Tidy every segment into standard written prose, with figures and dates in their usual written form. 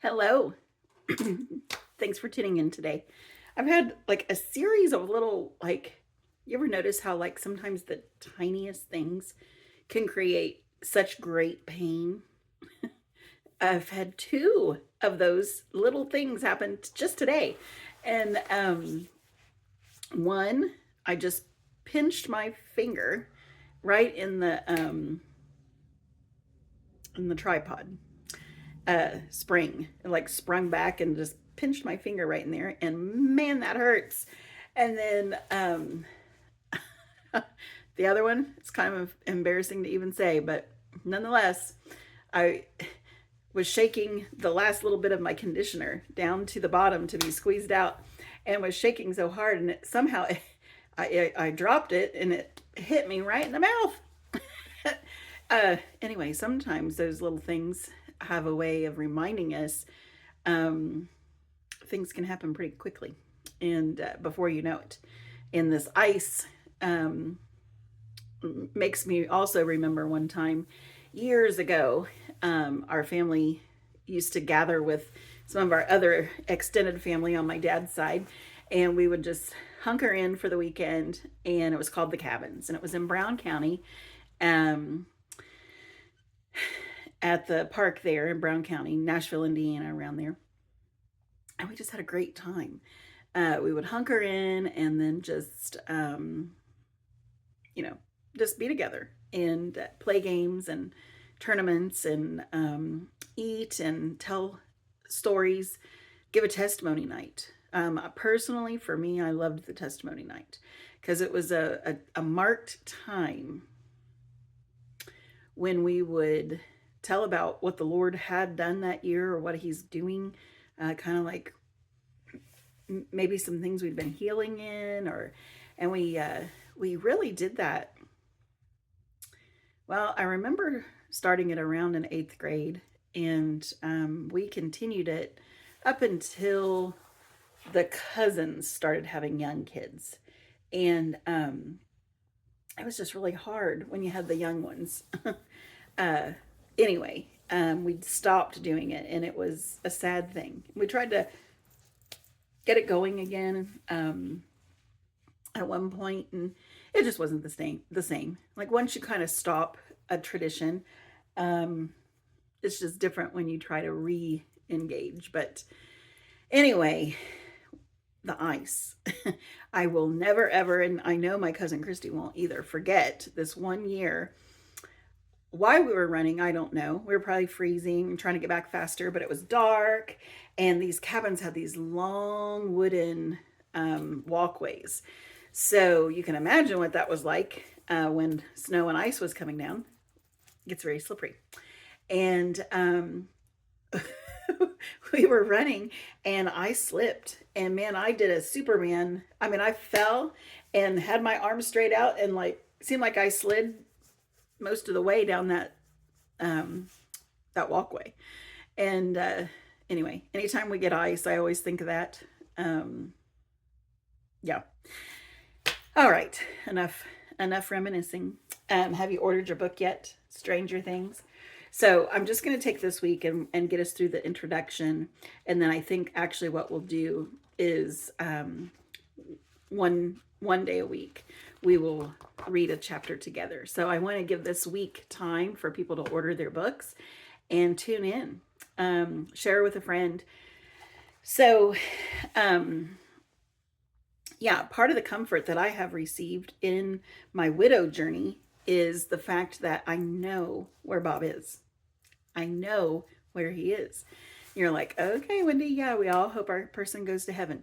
Hello. Thanks for tuning in today. I've had like a series of little, you ever notice how, like, sometimes the tiniest things can create such great pain? I've had two of those little things happen just today. And one, I just pinched my finger right in the tripod spring, and like sprung back and just pinched my finger right in there, and man, that hurts. And then the other one, it's kind of embarrassing to even say, but nonetheless, I was shaking the last little bit of my conditioner down to the bottom to be squeezed out, and was shaking so hard, and it somehow I dropped it, and it hit me right in the mouth. Anyway, sometimes those little things have a way of reminding us um, things can happen pretty quickly, and before you know it. And this ice um, makes me also remember one time years ago, our family used to gather with some of our other extended family on my dad's side, and we would just hunker in for the weekend, and it was called the Cabins, and it was in Brown County. Um, at the park there in Brown County, Nashville, Indiana, around there. And we just had a great time. We would hunker in and then you know, just be together and play games and tournaments and eat and tell stories, give a testimony night. Personally, for me, I loved the testimony night because it was a marked time when we would tell about what the Lord had done that year or what He's doing, kind of like maybe some things we've been healing in, or and we really did that. Well, I remember starting it around in eighth grade, and we continued it up until the cousins started having young kids, and it was just really hard when you had the young ones. uh, anyway, we stopped doing it, and it was a sad thing. We tried to get it going again at one point, and it just wasn't the same. The same. Like once you kind of stop a tradition, um, it's just different when you try to re-engage. But anyway, the ice. I will never ever, and I know my cousin Christy won't either, forget this one year. Why we were running, I don't know. We were probably freezing and trying to get back faster, but it was dark, and these cabins had these long wooden walkways. So you can imagine what that was like when snow and ice was coming down. It gets very slippery. And we were running, and I slipped. And man, I did a Superman. I mean, I fell and had my arms straight out, and like seemed like I slid most of the way down um, that walkway. And anyway, anytime we get ice, I always think of that. Um, yeah. All right. Enough reminiscing. Have you ordered your book yet? Stranger Things. So I'm just going to take this week and get us through the introduction. And then I think actually what we'll do is one day a week we will read a chapter together. So I want to give this week time for people to order their books and tune in, share with a friend. So yeah, part of the comfort that I have received in my widow journey is the fact that I know where Bob is. I know where he is. You're like, okay, Wendy, yeah, we all hope our person goes to heaven.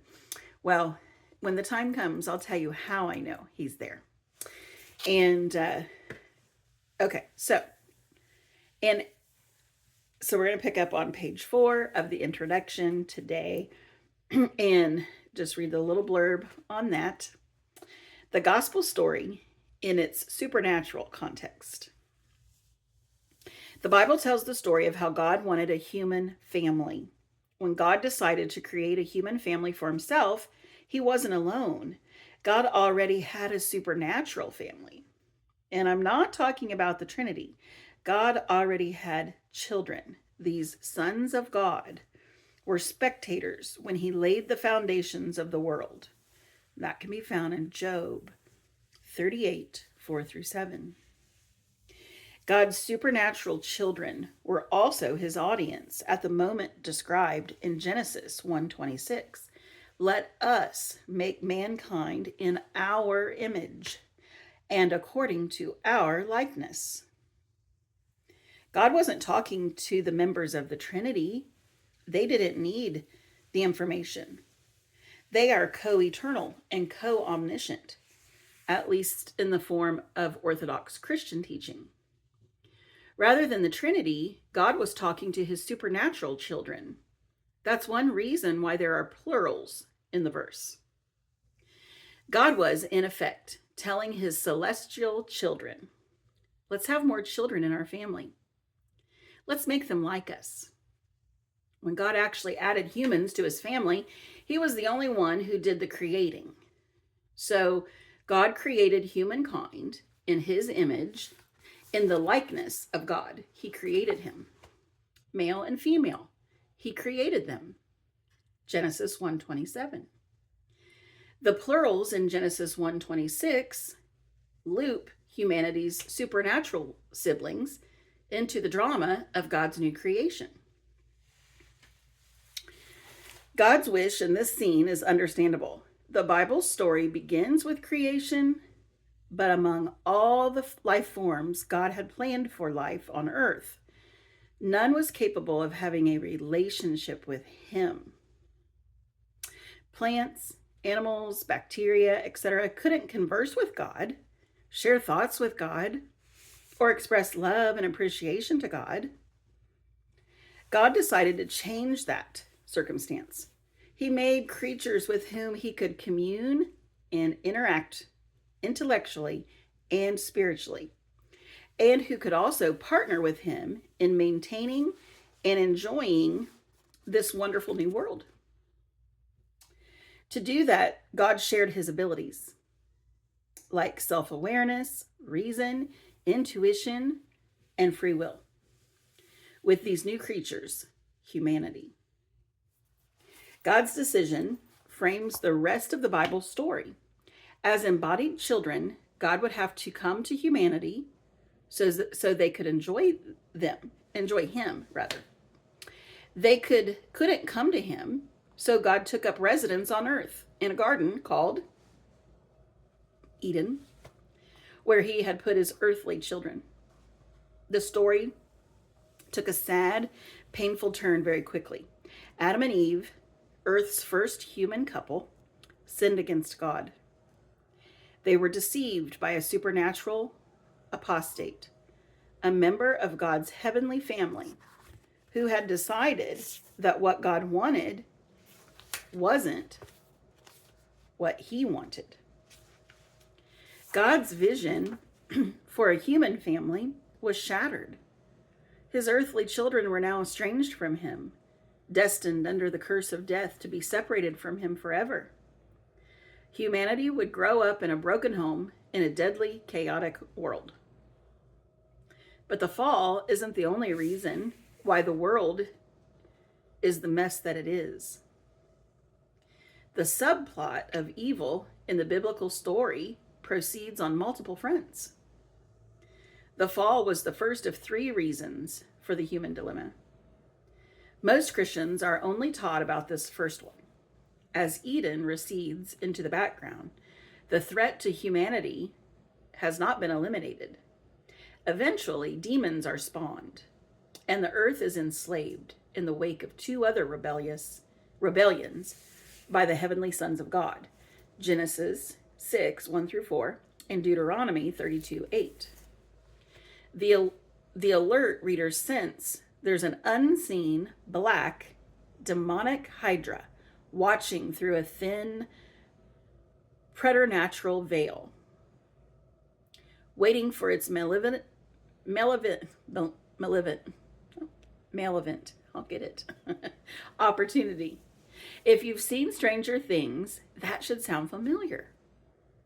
Well, when the time comes, I'll tell you how I know he's there. And okay, and so we're going to pick up on page 4 of the introduction today and just read the little blurb on that. The gospel story in its supernatural context. The Bible tells the story of how God wanted a human family. When God decided to create a human family for himself, he wasn't alone. God already had a supernatural family. And I'm not talking about the Trinity. God already had children, these sons of God. were spectators when he laid the foundations of the world. That can be found in Job 38, 4 through 7. God's supernatural children were also his audience at the moment described in Genesis 1:26. Let us make mankind in our image and according to our likeness. God wasn't talking to the members of the Trinity. They didn't need the information. They are co-eternal and co-omniscient, at least in the form of Orthodox Christian teaching. Rather than the Trinity, God was talking to his supernatural children. That's one reason why there are plurals in the verse. God was, in effect, telling his celestial children, let's have more children in our family. Let's make them like us. When God actually added humans to his family, he was the only one who did the creating. So God created humankind in his image. In the likeness of God, he created him. Male and female, he created them. Genesis 1:27. The plurals in Genesis 1:26 loop humanity's supernatural siblings into the drama of God's new creation. God's wish in this scene is understandable. The Bible's story begins with creation, but among all the life forms God had planned for life on earth, none was capable of having a relationship with him. Plants, animals, bacteria, etc., couldn't converse with God, share thoughts with God, or express love and appreciation to God. God decided to change that circumstance. He made creatures with whom he could commune and interact intellectually and spiritually, and who could also partner with him in maintaining and enjoying this wonderful new world. To do that, God shared his abilities like self-awareness, reason, intuition, and free will with these new creatures, humanity. God's decision frames the rest of the Bible story. As embodied children, God would have to come to humanity so they could enjoy him. They couldn't come to him, so God took up residence on earth in a garden called Eden, where he had put his earthly children. The story took a sad, painful turn very quickly. Adam and Eve, Earth's first human couple, sinned against God. They were deceived by a supernatural apostate, a member of God's heavenly family, who had decided that what God wanted wasn't what he wanted. God's vision for a human family was shattered. His earthly children were now estranged from him, destined under the curse of death to be separated from him forever. Humanity would grow up in a broken home in a deadly, chaotic world. But the fall isn't the only reason why the world is the mess that it is. The subplot of evil in the biblical story proceeds on multiple fronts. The fall was the first of 3 reasons for the human dilemma. Most Christians are only taught about this first one. As Eden recedes into the background, the threat to humanity has not been eliminated. Eventually, demons are spawned, and the earth is enslaved in the wake of 2 other rebellions by the heavenly sons of God, Genesis 6, 1 through 4, and Deuteronomy 32, 8. The alert readers sense there's an unseen, black, demonic hydra watching through a thin, preternatural veil, waiting for its malevolent, I'll get it, opportunity. If you've seen Stranger Things, that should sound familiar.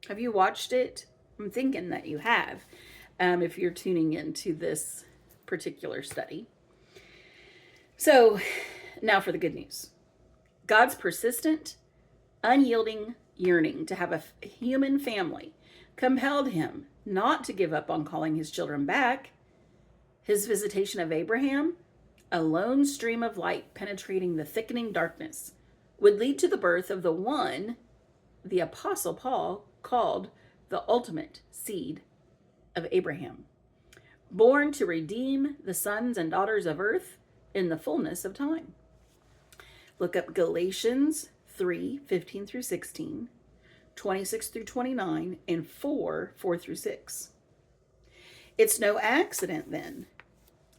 Have you watched it? I'm thinking that you have, if you're tuning into this particular study. So now for the good news. God's persistent, unyielding yearning to have a human family compelled him not to give up on calling his children back. His visitation of Abraham, a lone stream of light penetrating the thickening darkness, would lead to the birth of the one the Apostle Paul called the ultimate seed of Abraham, born to redeem the sons and daughters of earth in the fullness of time. Look up Galatians 3:15 through 16, 26 through 29, and 4 through 6. It's no accident, then,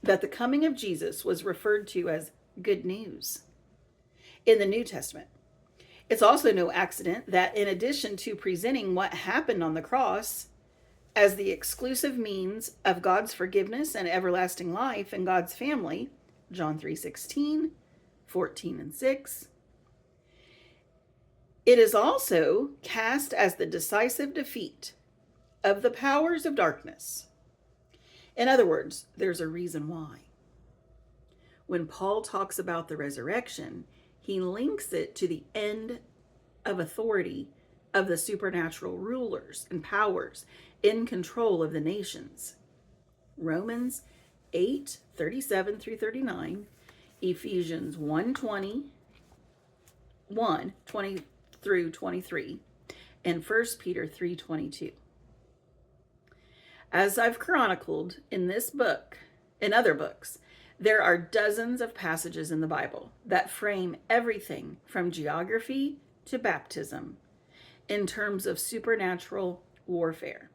that the coming of Jesus was referred to as good news in the New Testament. It's also no accident that in addition to presenting what happened on the cross as the exclusive means of God's forgiveness and everlasting life in God's family, John 3:16, 14 and 6, it is also cast as the decisive defeat of the powers of darkness. In other words, there's a reason why. When Paul talks about the resurrection, he links it to the end of authority of the supernatural rulers and powers in control of the nations. Romans 8:37 through 39, Ephesians 1:20 through 23, and 1 Peter 3:22. As I've chronicled in this book, in other books, there are dozens of passages in the Bible that frame everything from geography to baptism in terms of supernatural warfare.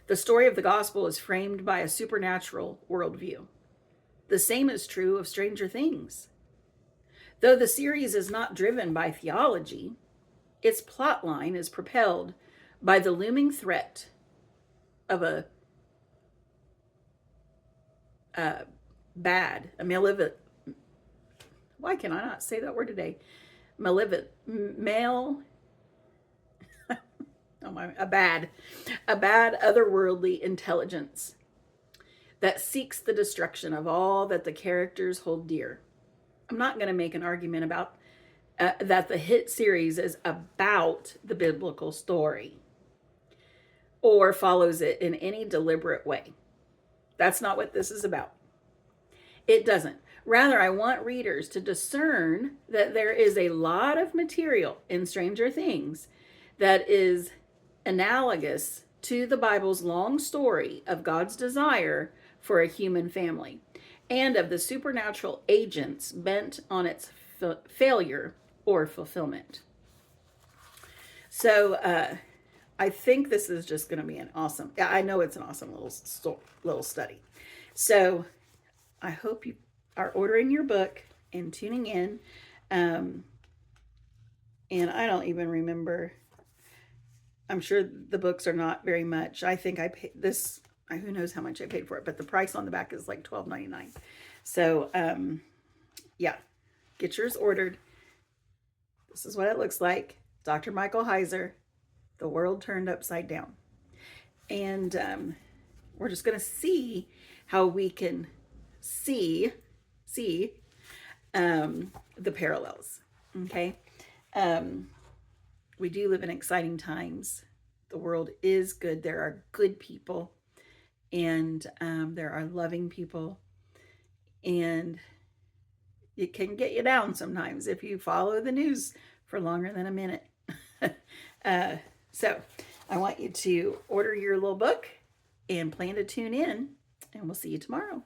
The story of the gospel is framed by a supernatural worldview. The same is true of Stranger Things. Though the series is not driven by theology, its plotline is propelled by the looming threat of a malevolent, why can I not say that word today? A bad otherworldly intelligence that seeks the destruction of all that the characters hold dear. I'm not going to make an argument about that the hit series is about the biblical story or follows it in any deliberate way. That's not what this is about. It doesn't. Rather, I want readers to discern that there is a lot of material in Stranger Things that is analogous to the Bible's long story of God's desire for a human family and of the supernatural agents bent on its failure or fulfillment. So I think this is just going to be an awesome, I know it's an awesome little study. So I hope you are ordering your book and tuning in. And I don't even remember. I'm sure the books are not very much. I think I paid this, who knows how much I paid for it, but the price on the back is like $12.99. So yeah, get yours ordered. This is what it looks like. Dr. Michael Heiser, The World Turned Upside Down. And we're just going to see how we can see the parallels. Okay. We do live in exciting times. The world is good. There are good people, and there are loving people, and it can get you down sometimes if you follow the news for longer than a minute. So I want you to order your little book and plan to tune in, and we'll see you tomorrow.